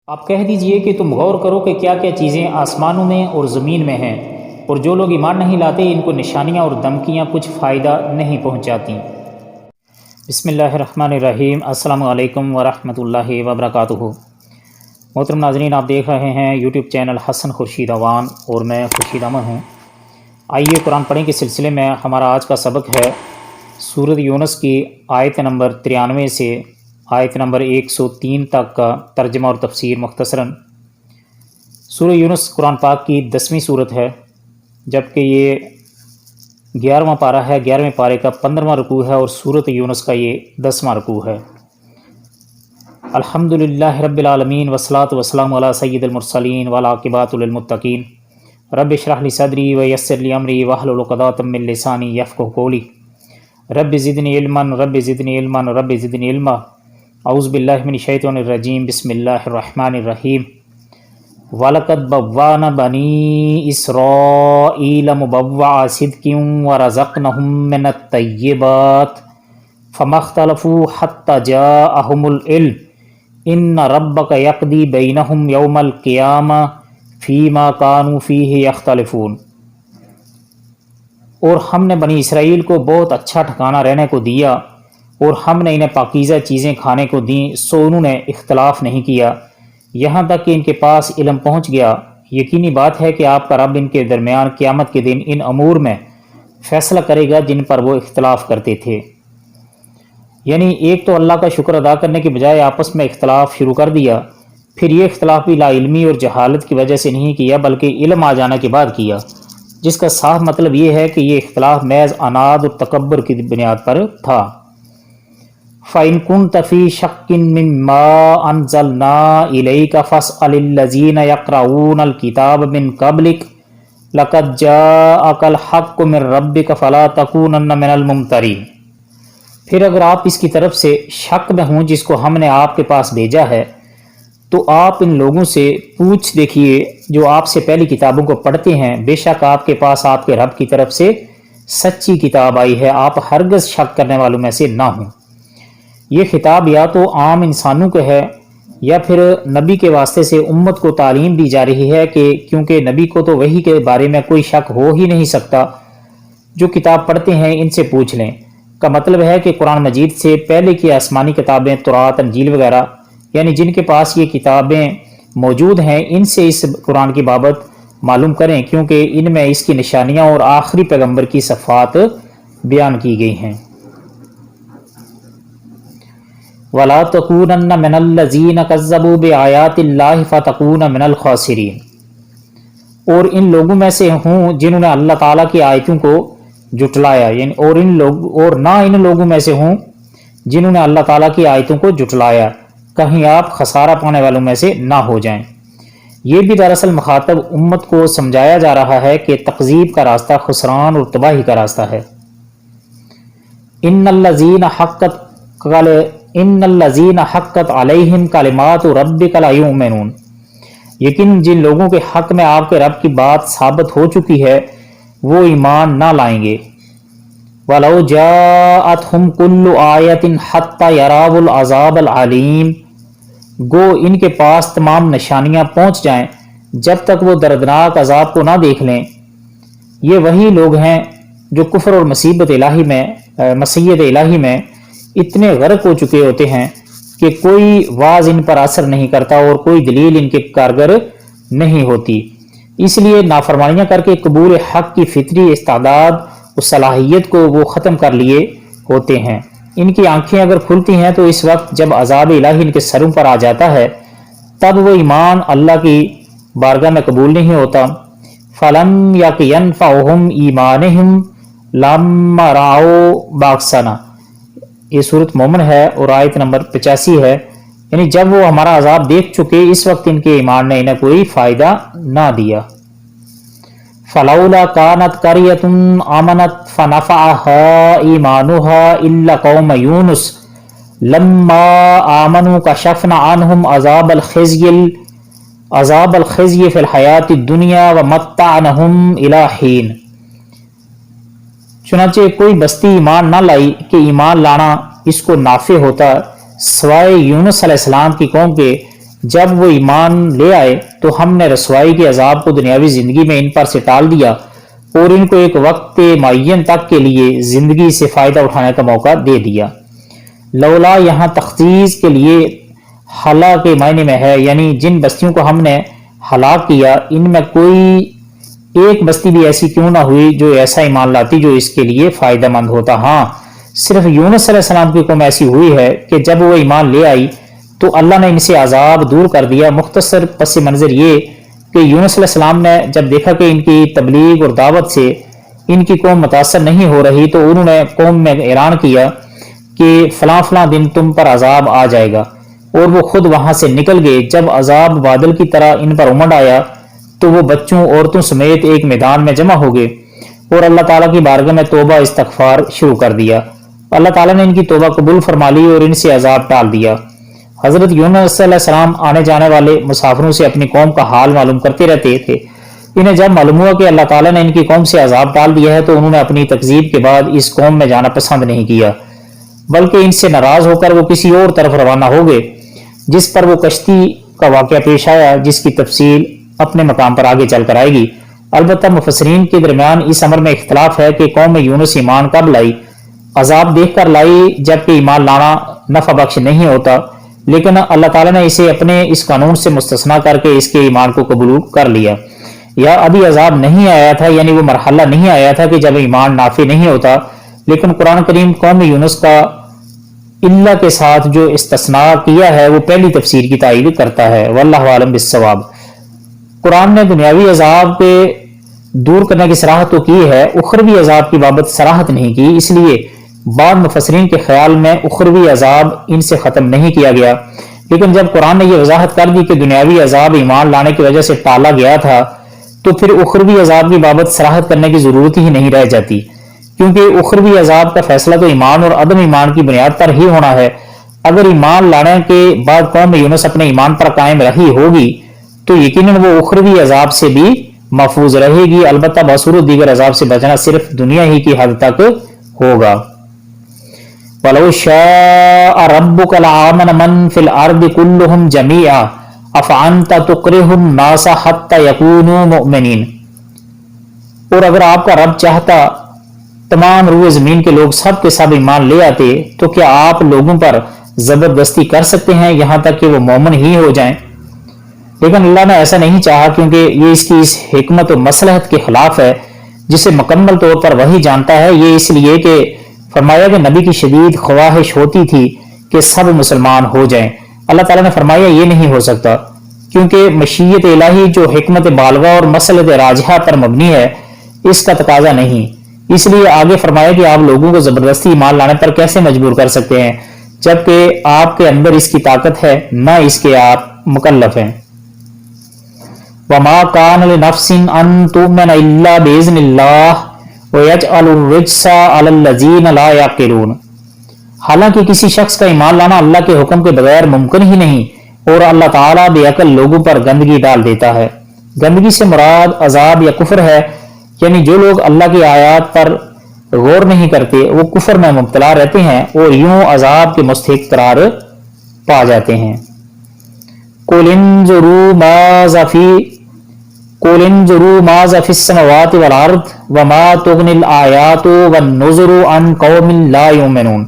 آپ کہہ دیجئے کہ تم غور کرو کہ کیا کیا چیزیں آسمانوں میں اور زمین میں ہیں، اور جو لوگ ایمان نہیں لاتے ان کو نشانیاں اور دھمکیاں کچھ فائدہ نہیں پہنچاتی۔ بسم اللہ الرحمن الرحیم۔ السلام علیکم ورحمۃ اللہ وبرکاتہ۔ محترم ناظرین، آپ دیکھ رہے ہیں یوٹیوب چینل حسن خورشید اوان اور میں خورشید احمد ہوں۔ آئیے قرآن پڑھیں کے سلسلے میں ہمارا آج کا سبق ہے سورۃ یونس کی آیت نمبر 93 سے آیت نمبر 103 تک کا ترجمہ اور تفسیر مختصراً۔ سورہ یونس قرآن پاک کی 10ویں سورت ہے، جبکہ یہ 11واں پارہ ہے۔ 11ویں پارے کا 15واں رکوع ہے اور سورۃ یونس کا یہ 10واں رکوع ہے۔ الحمدللہ رب العالمین والصلاۃ والسلام علی سید المرسلین والعاقبۃ للمتقین۔ رب اشرح لی صدری ویسر لی امری واحلل عقدۃ من لسانی یفقہوا قولی۔ رب زدنی علما رب زدنی علما رب زدنی علما۔ اعوذ باللہ من الشیطان الرجیم، بسم اللہ الرحمن الرحیم۔ وَلَقَدْ بَوَّأْنَا بَنِي إِسْرَائِيلَ مُبَوَّعَ صِدْقٍ وَرَزَقْنَاهُم مِّنَ الطَّيِّبَاتِ فَمَا اخْتَلَفُوا حَتَّىٰ جَاءَهُمُ الْعِلْمُ إِنَّ رَبَّكَ يَقْضِي بَيْنَهُمْ يَوْمَ الْقِيَامَةِ فِيمَا كَانُوا فِيهِ يَخْتَلِفُونَ۔ اور ہم نے بنی اسرائیل کو بہت اچھا ٹھکانہ رہنے کو دیا، اور ہم نے انہیں پاکیزہ چیزیں کھانے کو دیں، سو انہوں نے اختلاف نہیں کیا یہاں تک کہ ان کے پاس علم پہنچ گیا۔ یقینی بات ہے کہ آپ کا رب ان کے درمیان قیامت کے دن ان امور میں فیصلہ کرے گا جن پر وہ اختلاف کرتے تھے۔ یعنی ایک تو اللہ کا شکر ادا کرنے کے بجائے آپس میں اختلاف شروع کر دیا، پھر یہ اختلاف بھی لا علمی اور جہالت کی وجہ سے نہیں کیا بلکہ علم آ جانے کے بعد کیا، جس کا صاف مطلب یہ ہے کہ یہ اختلاف محض عناد اور تکبر کی بنیاد پر تھا۔ فَإِن كُنتَ فِي شَكٍّ مِّمَّا أَنزَلْنَا إِلَيْكَ فَاسْأَلِ الَّذِينَ يَقْرَؤُونَ الْكِتَابَ مِن قَبْلِكَ لَقَدْ جَاءَكَ الْحَقُّ مِن رَّبِّكَ فَلَا تَكُونَنَّ مِنَ الْمُمْتَرِينَ۔ پھر اگر آپ اس کی طرف سے شک میں ہوں جس کو ہم نے آپ کے پاس بھیجا ہے، تو آپ ان لوگوں سے پوچھ دیکھیے جو آپ سے پہلی کتابوں کو پڑھتے ہیں، بے شک آپ کے پاس آپ کے رب کی طرف سے سچی کتاب آئی ہے، آپ ہرگز شک کرنے والوں میں سے نہ ہوں۔ یہ خطاب یا تو عام انسانوں کو ہے یا پھر نبی کے واسطے سے امت کو تعلیم دی جا رہی ہے کہ کیونکہ نبی کو تو وحی کے بارے میں کوئی شک ہو ہی نہیں سکتا، جو کتاب پڑھتے ہیں ان سے پوچھ لیں۔ کا مطلب ہے کہ قرآن مجید سے پہلے کی آسمانی کتابیں تورات، انجیل وغیرہ، یعنی جن کے پاس یہ کتابیں موجود ہیں، ان سے اس قرآن کی بابت معلوم کریں، کیونکہ ان میں اس کی نشانیاں اور آخری پیغمبر کی صفات بیان کی گئی ہیں۔ وَلَا تَكُونَنَّ مِنَ الَّذِينَ كَذَّبُوا بِآيَاتِ اللَّهِ فَتَكُونَ مِنَ الْخَاسِرِينَ۔ اور ان لوگوں میں سے ہوں جنہوں نے اللہ تعالیٰ کی آیتوں کو جھٹلایا، یعنی اور نہ ان لوگوں میں سے ہوں جنہوں نے اللہ تعالیٰ کی آیتوں کو جھٹلایا، کہیں آپ خسارہ پانے والوں میں سے نہ ہو جائیں۔ یہ بھی دراصل مخاطب امت کو سمجھایا جا رہا ہے کہ تکذیب کا راستہ خسران اور تباہی کا راستہ ہے۔ ان الذین حقت علیہم کلمات ربک لا یؤمنون۔ یقین جن لوگوں کے حق میں آپ کے رب کی بات ثابت ہو چکی ہے وہ ایمان نہ لائیں گے۔ وَلَوْ جَاءَتْهُمْ كُلُّ آیَةٍ حَتَّى يَرَوْا الْعَذَابَ الْعَلِيمَ۔ گو ان کے پاس تمام نشانیاں پہنچ جائیں جب تک وہ دردناک عذاب کو نہ دیکھ لیں۔ یہ وہی لوگ ہیں جو کفر اور مسیحت الہی میں اتنے غرق ہو چکے ہوتے ہیں کہ کوئی واعظ ان پر اثر نہیں کرتا اور کوئی دلیل ان کے کارگر نہیں ہوتی، اس لیے نافرمانیاں کر کے قبول حق کی فطری استعداد اور صلاحیت کو وہ ختم کر لیے ہوتے ہیں۔ ان کی آنکھیں اگر کھلتی ہیں تو اس وقت جب عذاب الہی ان کے سروں پر آ جاتا ہے تب وہ ایمان اللہ کی بارگاہ میں قبول نہیں ہوتا۔ فَلَمْ يَكُ يَنْفَعُهُمْ إِيمَانُهُمْ لَمَّا رَأَوْا بَأْسَنَا۔ یہ سورۃ مومن ہے اور آیت نمبر 85 ہے، یعنی جب وہ ہمارا عذاب دیکھ چکے اس وقت ان کے ایمان نے انہیں کوئی فائدہ نہ دیا۔ فَلَوْلَا كَانَتْ قَرْيَةٌ آمَنَتْ فَنَفَعَهَا إِيمَانُهَا إِلَّا قَوْمَ يُونُسَ لَمَّا آمَنُوا كَشَفْنَا عَنْهُمْ عَذَابَ الْخِزْيِ فِي الْحَيَاةِ الدُّنْيَا وَمَتَّعْنَاهُمْ إِلَىٰ حِينٍ۔ چنانچہ کوئی بستی ایمان نہ لائی کہ ایمان لانا اس کو نافع ہوتا سوائے یونس علیہ السلام کی قوم کے، جب وہ ایمان لے آئے تو ہم نے رسوائی کے عذاب کو دنیاوی زندگی میں ان پر سے ٹال دیا اور ان کو ایک وقت معین تک کے لیے زندگی سے فائدہ اٹھانے کا موقع دے دیا۔ لولا یہاں تخصیص کے لیے ہلا کے معنی میں ہے، یعنی جن بستیوں کو ہم نے ہلاک کیا ان میں کوئی ایک بستی بھی ایسی کیوں نہ ہوئی جو ایسا ایمان لاتی جو اس کے لیے فائدہ مند ہوتا۔ ہاں، صرف یونس علیہ السلام کی قوم ایسی ہوئی ہے کہ جب وہ ایمان لے آئی تو اللہ نے ان سے عذاب دور کر دیا۔ مختصر پس منظر یہ کہ یونس علیہ السلام نے جب دیکھا کہ ان کی تبلیغ اور دعوت سے ان کی قوم متاثر نہیں ہو رہی تو انہوں نے قوم میں اعلان کیا کہ فلاں فلاں دن تم پر عذاب آ جائے گا، اور وہ خود وہاں سے نکل گئے۔ جب عذاب بادل کی طرح ان پر امڈ آیا تو وہ بچوں عورتوں سمیت ایک میدان میں جمع ہو گئے اور اللہ تعالیٰ کی بارگاہ میں توبہ استغفار شروع کر دیا۔ اللہ تعالیٰ نے ان کی توبہ قبول فرما لی اور ان سے عذاب ٹال دیا۔ حضرت یونس علیہ السلام آنے جانے والے مسافروں سے اپنی قوم کا حال معلوم کرتے رہتے تھے۔ انہیں جب معلوم ہوا کہ اللہ تعالیٰ نے ان کی قوم سے عذاب ٹال دیا ہے تو انہوں نے اپنی تکذیب کے بعد اس قوم میں جانا پسند نہیں کیا، بلکہ ان سے ناراض ہو کر وہ کسی اور طرف روانہ ہو گئے، جس پر وہ کشتی کا واقعہ پیش آیا جس کی تفصیل اپنے مقام پر آگے چل کر آئے گی۔ البتہ مفسرین کے درمیان اس امر میں اختلاف ہے کہ قوم یونس ایمان کب لائی۔ عذاب دیکھ کر لائی، جبکہ ایمان لانا نفع بخش نہیں ہوتا، لیکن اللہ تعالیٰ نے اسے اپنے اس قانون سے مستثنا کر کے اس کے ایمان کو قبول کر لیا۔ یا ابھی عذاب نہیں آیا تھا، یعنی وہ مرحلہ نہیں آیا تھا کہ جب ایمان نافع نہیں ہوتا، لیکن قرآن کریم قوم یونس کا اللہ کے ساتھ جو استثناء کیا ہے وہ پہلی تفسیر کی تائید کرتا ہے۔ واللہ عالم بالصواب۔ قرآن نے دنیاوی عذاب کے دور کرنے کی صراحت تو کی ہے، اخروی عذاب کی بابت صراحت نہیں کی، اس لیے بعض مفسرین کے خیال میں اخروی عذاب ان سے ختم نہیں کیا گیا، لیکن جب قرآن نے یہ وضاحت کر دی کہ دنیاوی عذاب ایمان لانے کی وجہ سے ٹالا گیا تھا تو پھر اخروی عذاب کی بابت صراحت کرنے کی ضرورت ہی نہیں رہ جاتی، کیونکہ اخروی عذاب کا فیصلہ تو ایمان اور عدم ایمان کی بنیاد پر ہی ہونا ہے۔ اگر ایمان لانے کے بعد قوم یونس اپنے ایمان پر قائم رہی ہوگی تو یقیناً وہ اخروی عذاب سے بھی محفوظ رہے گی، البتہ بصورت دیگر عذاب سے بچنا صرف دنیا ہی کی حد تک ہوگا۔ وَلَوْ شَاءَ رَبُّكَ لَآمَنَ مَنْ فِي الْأَرْضِ كُلُّهُمْ جَمِيعًا أَفَأَنْتَ تُكْرِهُ النَّاسَ حَتَّى يَكُونُوا مُؤْمِنِينَ، اور اگر آپ کا رب چاہتا تمام روئے زمین کے لوگ سب کے سب ایمان لے آتے تو کیا آپ لوگوں پر زبردستی کر سکتے ہیں یہاں تک کہ وہ مومن ہی ہو جائیں؟ لیکن اللہ نے ایسا نہیں چاہا، کیونکہ یہ اس کی اس حکمت و مصلحت کے خلاف ہے جسے مکمل طور پر وہی جانتا ہے۔ یہ اس لیے کہ فرمایا کہ نبی کی شدید خواہش ہوتی تھی کہ سب مسلمان ہو جائیں۔ اللہ تعالیٰ نے فرمایا یہ نہیں ہو سکتا، کیونکہ مشیت الہی جو حکمت بالغہ اور مصلحت راجحہ پر مبنی ہے اس کا تقاضا نہیں۔ اس لیے آگے فرمایا کہ آپ لوگوں کو زبردستی ایمان لانے پر کیسے مجبور کر سکتے ہیں جبکہ آپ کے اندر اس کی طاقت ہے، نہ اس کے آپ مکلف ہیں۔ وَمَا كَانَ لِنَفْسٍ أَن تُؤْمِنَ إِلَّا بِإِذْنِ اللَّهِ وَيَجْعَلُ الرِّجْسَ عَلَى الَّذِينَ لَا يَعْقِلُونَ، حالانکہ کسی شخص کا ایمان لانا اللہ کے حکم کے بغیر ممکن ہی نہیں، اور اللہ تعالیٰ بے عقل لوگوں پر گندگی ڈال دیتا ہے۔ گندگی سے مراد عذاب یا کفر ہے، یعنی جو لوگ اللہ کی آیات پر غور نہیں کرتے وہ کفر میں مبتلا رہتے ہیں اور یوں عذاب کے مستحق قرار پا جاتے ہیں۔ قُلِ انظُرُوا مَاذَا فِي السَّمَاوَاتِ وَالْأَرْضِ وَمَا تُغْنِي الْآيَاتُ وَالنُّذُرُ عَنْ قَوْمٍ لَا يُؤْمِنُونَ،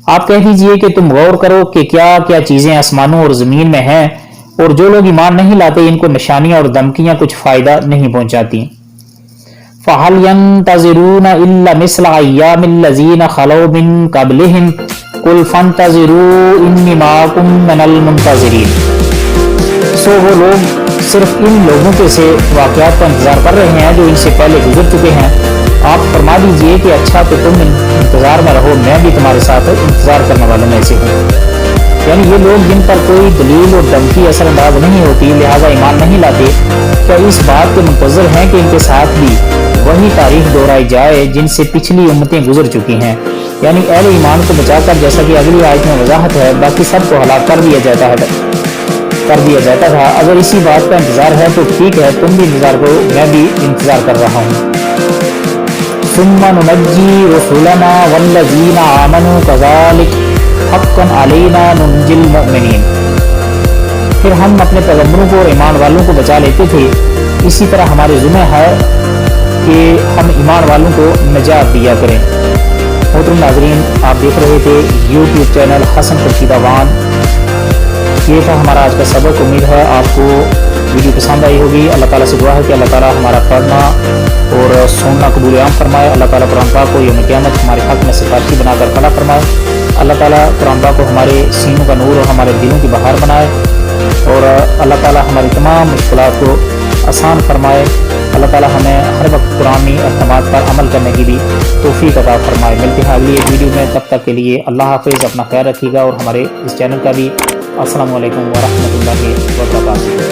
آپ کہہ دیجئے کہ تم غور کرو کہ کیا کیا چیزیں آسمانوں اور زمین میں ہیں، اور جو لوگ ایمان نہیں لاتے ان کو نشانیاں اور دھمکیاں کچھ فائدہ نہیں پہنچاتی۔ فَهَلْ يَنْتَظِرُونَ إِلَّا مِثْلَ أَيَّامِ الَّذِينَ خَلَوْا مِنْ قَبْلِهِمْ قُلْ فَانْتَظِرُوا إِنِّي مَعَكُمْ مِنَ الْمُنْتَظِرِينَ، سو وہ لوگ صرف ان لوگوں کے سے واقعات کا انتظار کر رہے ہیں جو ان سے پہلے گزر چکے ہیں۔ آپ فرما دیجئے کہ اچھا تو تم انتظار میں رہو، میں بھی تمہارے ساتھ انتظار کرنے والوں میں سے ہوں۔ یعنی یہ لوگ جن پر کوئی دلیل اور دھمکی اثر انداز نہیں ہوتی لہذا ایمان نہیں لاتے، کیا اس بات کے منتظر ہیں کہ ان کے ساتھ بھی وہی تاریخ دہرائی جائے جن سے پچھلی امتیں گزر چکی ہیں؟ یعنی اہل ایمان کو بچا کر، جیسا کہ اگلی آیت میں وضاحت ہے، باقی سب کو ہلاک کر دیا جاتا تھا۔ اگر اسی بات کا انتظار ہے تو ٹھیک ہے، تم بھی انتظار کرو، میں بھی انتظار کر رہا ہوں۔ ثُمَّ نُنَجِّي رُسُلَنَا وَالَّذِينَ آمَنُوا كَذَلِكَ حَقًّا عَلَيْنَا نُنْجِي الْمُؤْمِنِينَ، پھر ہم اپنے پیغمبروں کو اور ایمان والوں کو بچا لیتے تھے، اسی طرح ہمارے ذمہ ہے کہ ہم ایمان والوں کو نجات دیا کریں۔ محترم ناظرین، آپ دیکھ رہے تھے یوٹیوب چینل حسن خورشید وان۔ یہ تھا ہمارا آج کا سبق۔ امید ہے آپ کو ویڈیو پسند آئی ہوگی۔ اللہ تعالیٰ سے دعا ہے کہ اللہ تعالیٰ ہمارا پڑھنا اور سننا قبول عام فرمائے۔ اللہ تعالیٰ قرآن پاک کو یوم قیامت ہمارے حق میں سفارشی بنا کر کھڑا فرمائے۔ اللہ تعالیٰ قرآن پاک کو ہمارے سینوں کا نور اور ہمارے دلوں کی بہار بنائے، اور اللہ تعالیٰ ہماری تمام مشکلات کو آسان فرمائے۔ اللہ تعالیٰ ہمیں ہر وقت قرآنی احکامات پر عمل کرنے کی بھی توفیق عطا فرمائے۔ ملتے ہیں اگلی ایک ویڈیو میں، تب تک کے لیے اللہ حافظ، اپنا خیال رکھیے گا، اور ہمارے اس چینل کا بھی۔ السلام علیکم ورحمۃ اللہ وبرکاتہ۔